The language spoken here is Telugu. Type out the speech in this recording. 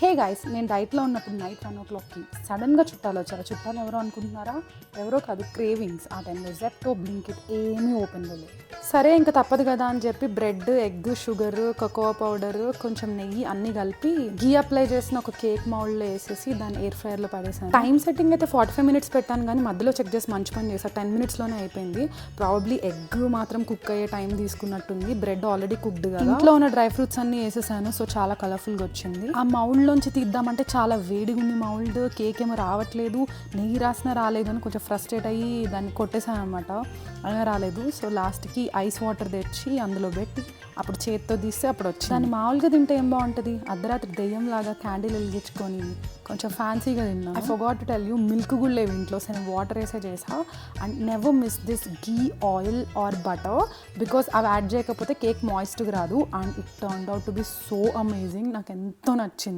హే గైస్, నేను డైట్లో ఉన్నప్పుడు నైట్ 1 o'clockకి సడన్గా చుట్టాలు వచ్చారు. చుట్టాలు ఎవరో అనుకుంటున్నారా? ఎవరో కాదు, క్రేవింగ్స్. ఆ టైంలో జెప్టో, బ్లింకిట్ ఏమీ ఓపెన్లో లేదు. సరే ఇంకా తప్పదు కదా అని చెప్పి bread, egg, sugar, cocoa powder, కొంచెం నెయ్యి అన్నీ కలిపి గీ అప్లై చేసిన ఒక కేక్ మౌల్డ్లో వేసేసి దాన్ని ఎయిర్ ఫ్రైయర్లో పడేసాను. టైం సెట్టింగ్ అయితే 45 minutes పెట్టాను, కానీ మధ్యలో చెక్ చేసి మంచి పని చేశాను. 10 minutesలోనే అయిపోయింది. ప్రాబబ్లీ ఎగ్ మాత్రం కుక్ అయ్యే టైం తీసుకున్నట్టుంది. బ్రెడ్ ఆల్రెడీ కుక్డ్ కదా. ఇంట్లో ఉన్న డ్రై ఫ్రూట్స్ అన్నీ వేసేసాను, సో చాలా కలర్ఫుల్గా వచ్చింది. ఆ మౌల్డ్లోంచి తీద్దామంటే చాలా వేడిగా ఉంది మౌల్డ్. కేక్ ఏమో రావట్లేదు, నెయ్యి రాసినా రాలేదు అని కొంచెం ఫ్రస్ట్రేట్ అయ్యి దాన్ని కొట్టేసాను అనమాట. అయినా రాలేదు. సో లాస్ట్కి ఐస్ వాటర్ తెచ్చి అందులో పెట్టి అప్పుడు చేతితో తీస్తే అప్పుడు వచ్చింది. దాన్ని మామూలుగా తింటే ఏం బాగుంటుంది, అర్ధరాత్రి దెయ్యంలాగా క్యాండిల్ వెలిగించుకొని కొంచెం ఫ్యాన్సీగా తిన్నా. I forgot to tell you, milk కూడా లేవు ఇంట్లో. సో నేను వాటర్ వేసే చేసా. And never miss this ghee, oil are butter, because అవి యాడ్ చేయకపోతే కేక్ మాయిస్ట్గా రాదు. And it turned out to be so amazing. నాకు ఎంతో నచ్చింది.